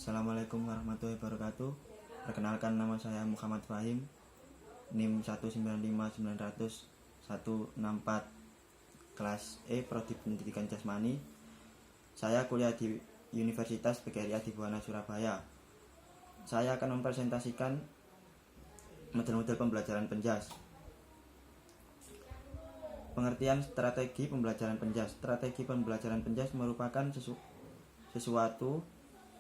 Assalamualaikum warahmatullahi wabarakatuh. Perkenalkan, nama saya Muhammad Fahim, NIM 195900164, kelas E, Prodi Pendidikan Jasmani. Saya kuliah di Universitas PGRI Adibuana Surabaya. Saya akan mempresentasikan model-model pembelajaran penjas. Pengertian strategi pembelajaran penjas. Strategi pembelajaran penjas merupakan sesuatu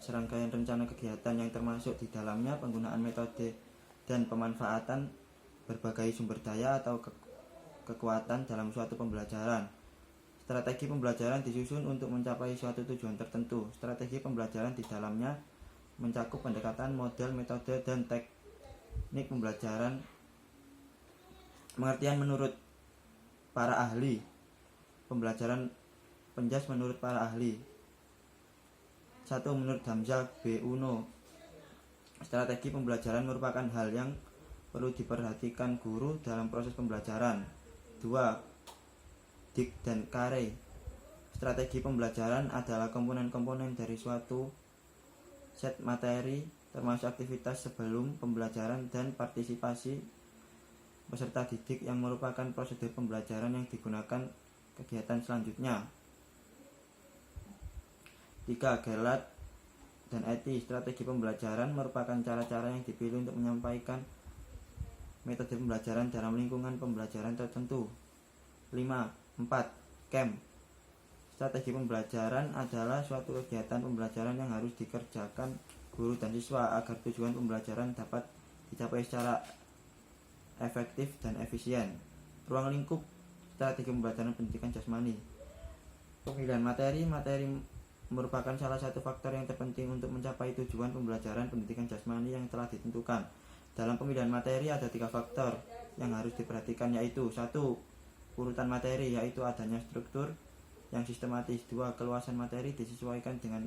serangkaian rencana kegiatan yang termasuk di dalamnya penggunaan metode dan pemanfaatan berbagai sumber daya atau kekuatan dalam suatu pembelajaran. Strategi pembelajaran disusun untuk mencapai suatu tujuan tertentu. Strategi pembelajaran di dalamnya mencakup pendekatan, model, metode, dan teknik pembelajaran. Pengertian menurut para ahli. Pembelajaran penjas menurut para ahli. 1. Menurut Hamzah B. Uno, strategi pembelajaran merupakan hal yang perlu diperhatikan guru dalam proses pembelajaran. 2. Dick dan Carey, strategi pembelajaran adalah komponen-komponen dari suatu set materi, termasuk aktivitas sebelum pembelajaran dan partisipasi peserta didik yang merupakan prosedur pembelajaran yang digunakan kegiatan selanjutnya. 3. Gerlach dan Etty, strategi pembelajaran merupakan cara-cara yang dipilih untuk menyampaikan metode pembelajaran dalam lingkungan pembelajaran tertentu. 4. Camp, strategi pembelajaran adalah suatu kegiatan pembelajaran yang harus dikerjakan guru dan siswa agar tujuan pembelajaran dapat dicapai secara efektif dan efisien. Ruang lingkup, strategi pembelajaran pendidikan jasmani. Pemilihan materi merupakan salah satu faktor yang terpenting untuk mencapai tujuan pembelajaran pendidikan jasmani yang telah ditentukan. Dalam pemilihan materi ada 3 faktor yang harus diperhatikan, yaitu 1. Urutan materi, yaitu adanya struktur yang sistematis. 2. Keluasan materi disesuaikan dengan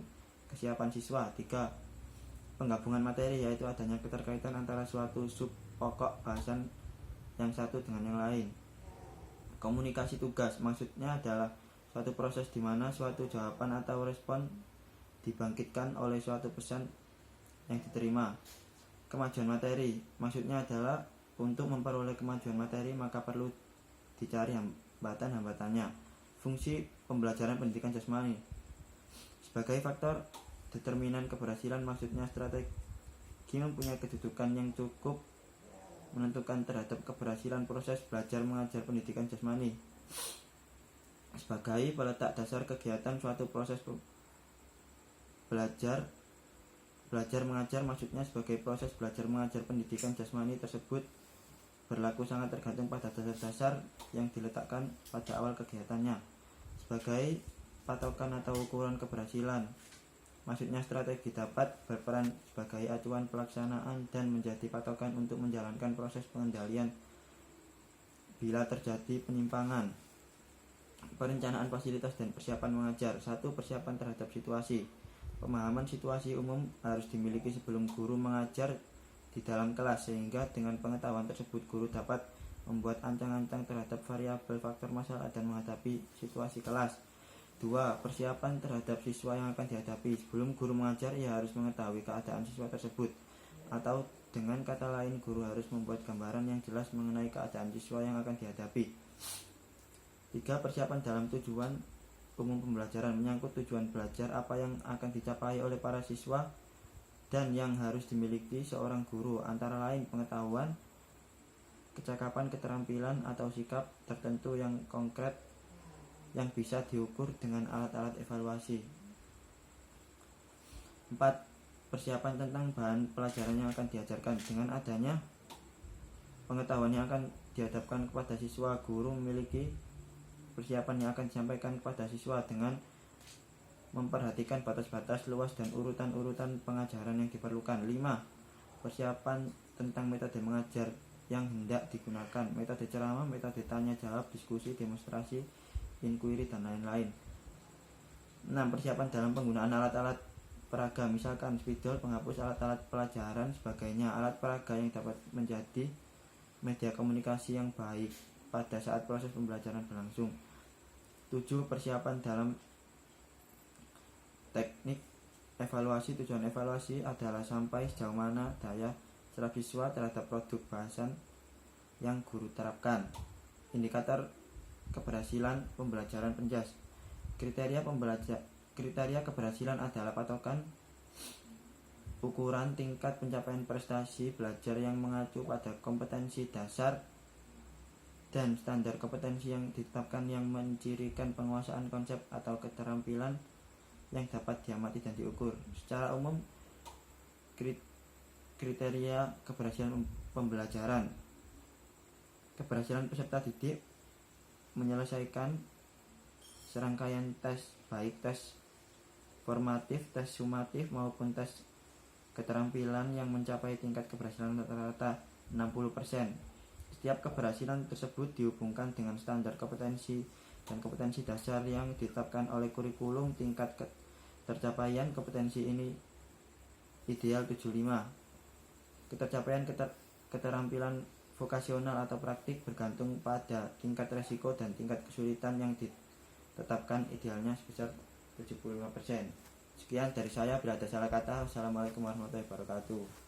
kesiapan siswa. 3. Penggabungan materi, yaitu adanya keterkaitan antara suatu sub pokok bahasan yang satu dengan yang lain. Komunikasi tugas, maksudnya adalah suatu proses di mana suatu jawaban atau respon dibangkitkan oleh suatu pesan yang diterima. Kemajuan materi, maksudnya adalah untuk memperoleh kemajuan materi maka perlu dicari hambatan-hambatannya. Fungsi pembelajaran pendidikan jasmani sebagai faktor determinan keberhasilan, maksudnya strategi mempunyai kedudukan yang cukup menentukan terhadap keberhasilan proses belajar mengajar pendidikan jasmani. Sebagai peletak dasar kegiatan suatu proses belajar mengajar, maksudnya sebagai proses belajar mengajar pendidikan jasmani tersebut berlaku sangat tergantung pada dasar-dasar yang diletakkan pada awal kegiatannya. Sebagai patokan atau ukuran keberhasilan, maksudnya strategi dapat berperan sebagai acuan pelaksanaan dan menjadi patokan untuk menjalankan proses pengendalian bila terjadi penyimpangan. Perencanaan fasilitas dan persiapan mengajar. 1. Persiapan terhadap situasi. Pemahaman situasi umum harus dimiliki sebelum guru mengajar di dalam kelas, sehingga dengan pengetahuan tersebut guru dapat membuat ancang-ancang terhadap variabel faktor masalah dan menghadapi situasi kelas. 2. Persiapan terhadap siswa yang akan dihadapi. Sebelum guru mengajar, ia harus mengetahui keadaan siswa tersebut, atau dengan kata lain guru harus membuat gambaran yang jelas mengenai keadaan siswa yang akan dihadapi. 3. Persiapan dalam tujuan umum pembelajaran, menyangkut tujuan belajar, apa yang akan dicapai oleh para siswa dan yang harus dimiliki seorang guru, antara lain pengetahuan, kecakapan, keterampilan, atau sikap tertentu yang konkret yang bisa diukur dengan alat-alat evaluasi. 4. Persiapan tentang bahan pelajaran yang akan diajarkan. Dengan adanya pengetahuan yang akan dihadapkan kepada siswa, guru memiliki persiapan yang akan disampaikan kepada siswa dengan memperhatikan batas-batas, luas, dan urutan-urutan pengajaran yang diperlukan. 5. Persiapan tentang metode mengajar yang hendak digunakan, metode ceramah, metode tanya-jawab, diskusi, demonstrasi, inquiry, dan lain-lain. 6. Persiapan dalam penggunaan alat-alat peraga, misalkan spidol, penghapus alat-alat pelajaran, sebagainya. Alat peraga yang dapat menjadi media komunikasi yang baik pada saat proses pembelajaran berlangsung. 7. Persiapan dalam teknik evaluasi. Tujuan evaluasi adalah sampai sejauh mana daya serap siswa terhadap produk bahasan yang guru terapkan. Indikator keberhasilan pembelajaran penjas. Kriteria keberhasilan adalah patokan ukuran tingkat pencapaian prestasi belajar yang mengacu pada kompetensi dasar dan standar kompetensi yang ditetapkan yang mencirikan penguasaan konsep atau keterampilan yang dapat diamati dan diukur. Secara umum, kriteria keberhasilan pembelajaran. Keberhasilan peserta didik menyelesaikan serangkaian tes, baik tes formatif, tes sumatif maupun tes keterampilan yang mencapai tingkat keberhasilan rata-rata 60%. Setiap keberhasilan tersebut dihubungkan dengan standar kompetensi dan kompetensi dasar yang ditetapkan oleh kurikulum. Tingkat tercapaian kompetensi ini ideal 75. Ketercapaian keterampilan vokasional atau praktik bergantung pada tingkat resiko dan tingkat kesulitan yang ditetapkan, idealnya sebesar 75%. Sekian dari saya, bila ada salah kata. Wassalamualaikum warahmatullahi wabarakatuh.